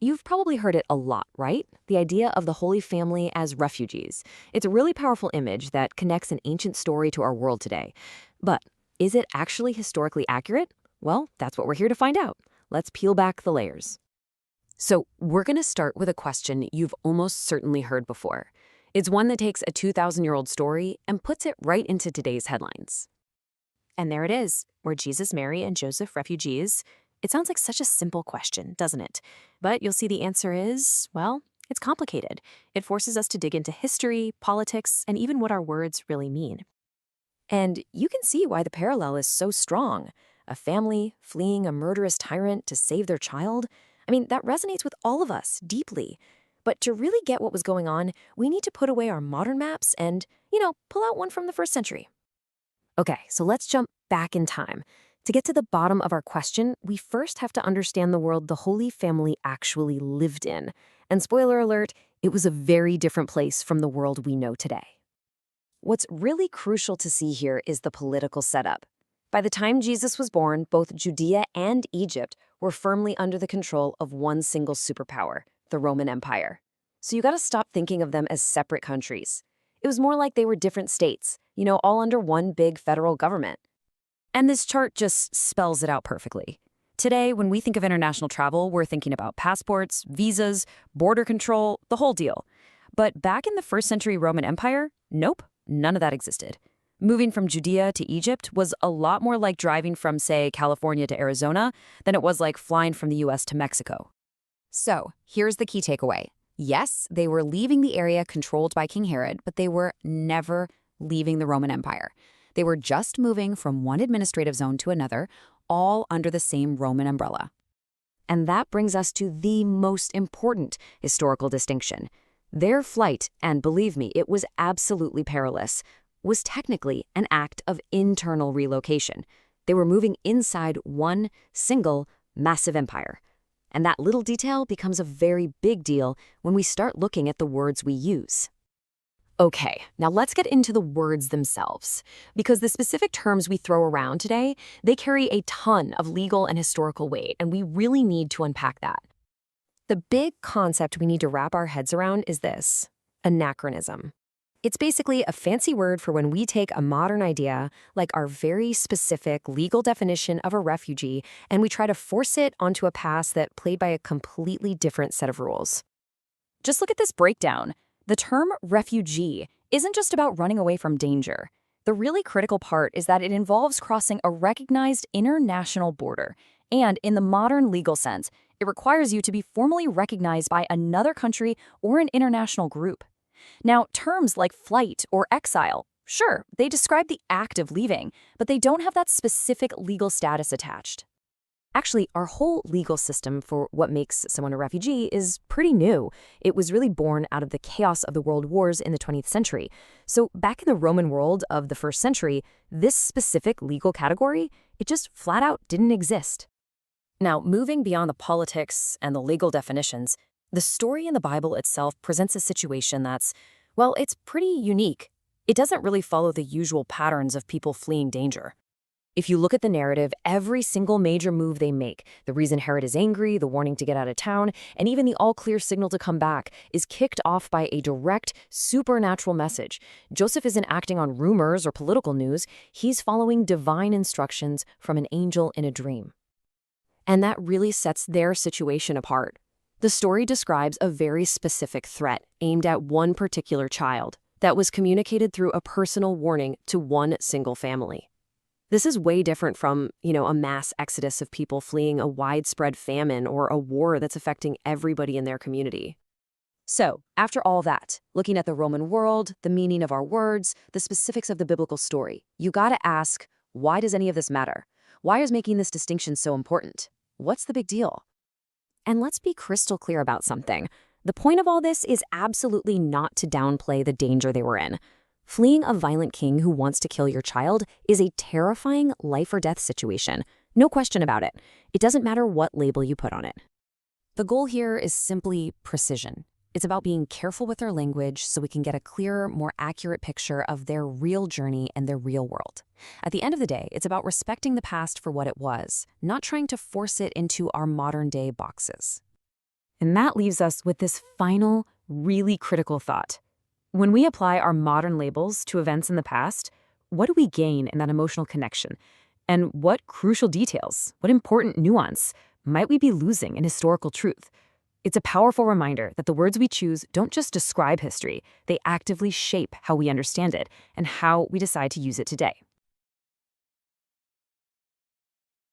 You've probably heard it a lot, right? The idea of the Holy Family as refugees. It's a really powerful image that connects an ancient story to our world today. But is it actually historically accurate? Well, that's what we're here to find out. Let's peel back the layers. So, we're going to start with a question you've almost certainly heard before. It's one that takes a 2,000-year-old story and puts it right into today's headlines. And there it is. Were Jesus, Mary, and Joseph refugees? It sounds like such a simple question, doesn't it? But you'll see the answer is, well, it's complicated. It forces us to dig into history, politics, and even what our words really mean. And you can see why the parallel is so strong. A family fleeing a murderous tyrant to save their child. I mean, that resonates with all of us deeply. But to really get what was going on, we need to put away our modern maps and, pull out one from the first century. Okay, so let's jump back in time. To get to the bottom of our question, we first have to understand the world the Holy Family actually lived in. And spoiler alert, it was a very different place from the world we know today. What's really crucial to see here is the political setup. By the time Jesus was born, both Judea and Egypt were firmly under the control of one single superpower, the Roman Empire. So you gotta stop thinking of them as separate countries. It was more like they were different states, all under one big federal government. And this chart just spells it out perfectly. Today, when we think of international travel, we're thinking about passports, visas, border control, the whole deal. But back in the first century Roman Empire, nope, none of that existed. Moving from Judea to Egypt was a lot more like driving from, say, California to Arizona than it was like flying from the US to Mexico. So, here's the key takeaway. Yes, they were leaving the area controlled by King Herod, but they were never leaving the Roman Empire. They were just moving from one administrative zone to another, all under the same Roman umbrella. And that brings us to the most important historical distinction. Their flight, and believe me, it was absolutely perilous, was technically an act of internal relocation. They were moving inside one single massive empire. And that little detail becomes a very big deal when we start looking at the words we use. Okay, now let's get into the words themselves. Because the specific terms we throw around today, they carry a ton of legal and historical weight, and we really need to unpack that. The big concept we need to wrap our heads around is this: anachronism. It's basically a fancy word for when we take a modern idea, like our very specific legal definition of a refugee, and we try to force it onto a past that played by a completely different set of rules. Just look at this breakdown. The term refugee isn't just about running away from danger. The really critical part is that it involves crossing a recognized international border. And in the modern legal sense, it requires you to be formally recognized by another country or an international group. Now, terms like flight or exile, sure, they describe the act of leaving, but they don't have that specific legal status attached. Actually, our whole legal system for what makes someone a refugee is pretty new. It was really born out of the chaos of the world wars in the 20th century. So back in the Roman world of the first century, this specific legal category, it just flat out didn't exist. Now, moving beyond the politics and the legal definitions, the story in the Bible itself presents a situation that's, well, it's pretty unique. It doesn't really follow the usual patterns of people fleeing danger. If you look at the narrative, every single major move they make, the reason Herod is angry, the warning to get out of town, and even the all-clear signal to come back, is kicked off by a direct, supernatural message. Joseph isn't acting on rumors or political news. He's following divine instructions from an angel in a dream. And that really sets their situation apart. The story describes a very specific threat aimed at one particular child that was communicated through a personal warning to one single family. This is way different from, a mass exodus of people fleeing a widespread famine or a war that's affecting everybody in their community. So, after all that, looking at the Roman world, the meaning of our words, the specifics of the biblical story, you gotta ask, why does any of this matter? Why is making this distinction so important? What's the big deal? And let's be crystal clear about something. The point of all this is absolutely not to downplay the danger they were in. Fleeing a violent king who wants to kill your child is a terrifying life or death situation. No question about it. It doesn't matter what label you put on it. The goal here is simply precision. It's about being careful with our language so we can get a clearer, more accurate picture of their real journey and their real world. At the end of the day, it's about respecting the past for what it was, not trying to force it into our modern-day boxes. And that leaves us with this final, really critical thought. When we apply our modern labels to events in the past, what do we gain in that emotional connection? And what crucial details, what important nuance might we be losing in historical truth? It's a powerful reminder that the words we choose don't just describe history, they actively shape how we understand it and how we decide to use it today.